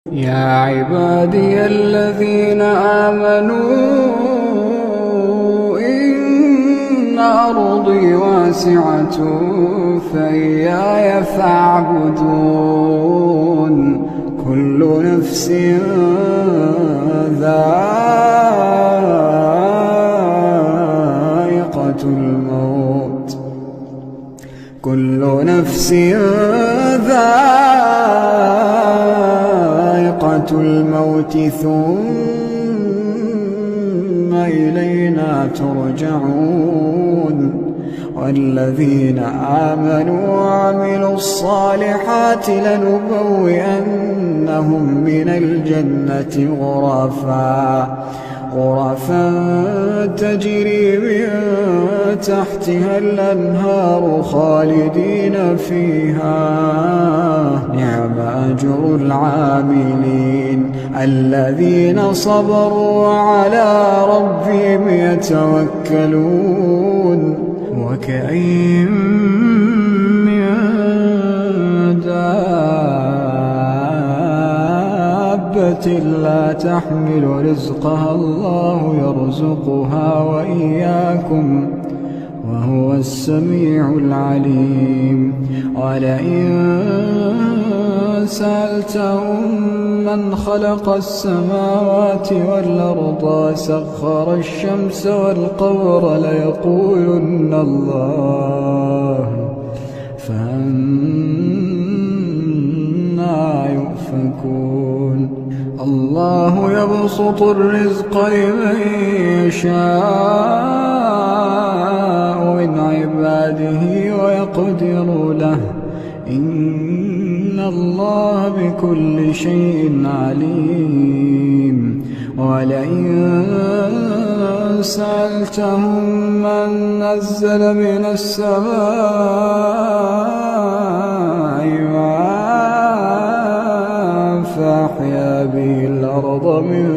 يا عبادي الذين آمنوا إن أرضي واسعة فإياي فاعبدون. كل نفس ذائقة الموت، كل نفس ذائقة الموت ثم إلينا ترجعون. والذين آمنوا وعملوا الصالحات لنبوئنهم من الجنة غرفا تجري من تحتها الأنهار خالدين فيها. نعم أجر العاملين الذين صبروا وعلى ربهم يتوكلون. وكأين من دابة لا تحمل رزقها الله يرزقها وإياكم وهو السميع العليم. ولئن سألتهم من خلق السماوات والأرض وسخر الشمس والقمر ليقولن الله، فأنى يؤفكون. الله يبسط الرزق لمن يشاء من عباده ويقدر له، إن الله بكل شيء عليم. ولئن سألتهم من نزل من السماء ماء فأحيا به الأرض من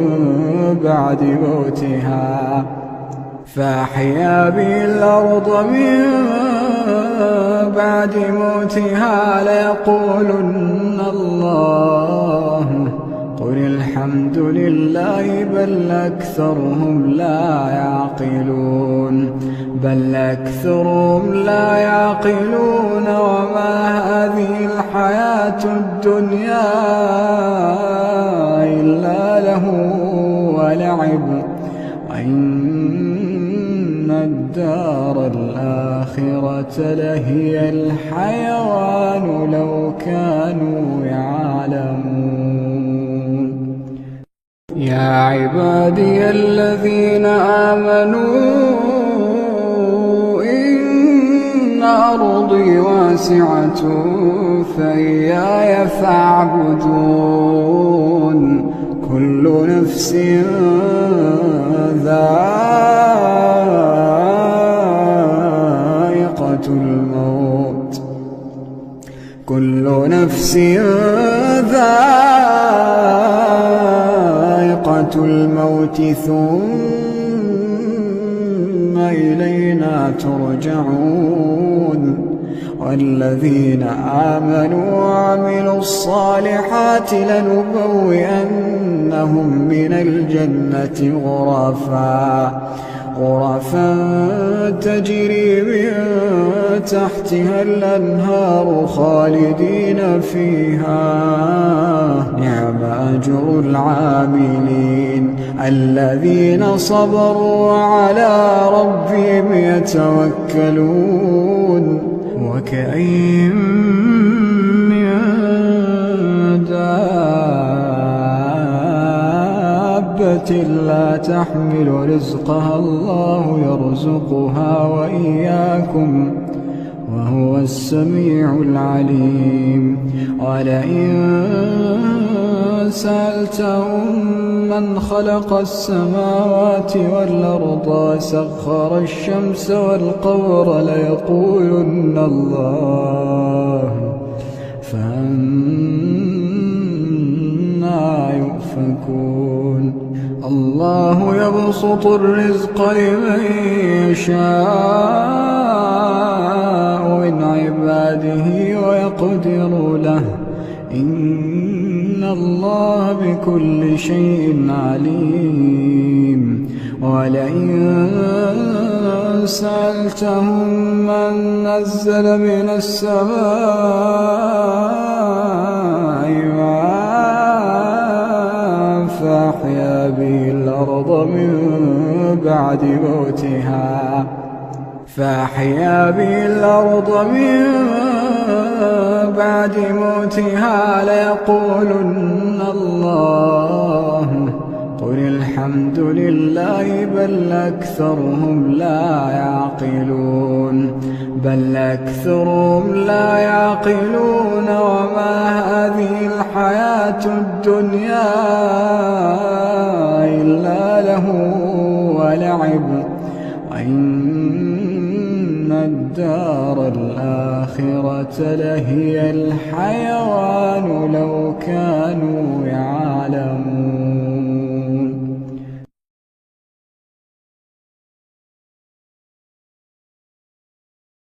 بعد موتها ليقولن الله. قل الحمد لله بل أكثرهم لا يعقلون. وما هذه الحياة الدنيا إلا له ولعب، وإن الدار الآخرة لهي الحيوان لو كانوا يعلمون. يا عبادي الذين آمنوا إن أرضي واسعة فإياي فاعبدون. كل نفس ذائقة الموت، كل نفس ذائقة الموت ثم إلينا ترجعون. والذين آمنوا وعملوا الصالحات لنبوئنهم من الجنة غرفا تجري من تحتها الأنهار خالدين فيها. نعم أجر العاملين الذين صبروا وعلى ربهم يتوكلون. وكأين من دابة لا تحمل رزقها الله يرزقها وإياكم وهو السميع العليم. ولئن سألتهم من خلق السماوات والأرض وسخر الشمس والقمر ليقولن الله، فأنى يؤفكون. الله يبسط الرزق لمن يشاء من عباده ويقدر له، إن الله بكل شيء عليم. ولئن سألتهم من نزل من السماء ماء فأحيا به الأرض من بعد موتها ليقولن الله. قل الحمد لله بل أكثرهم لا يعقلون. وما هذه الحياة الدنيا إلا لهو ولعب وإن الدار الآخرة لهي الحيوان لو كانوا يعلمون.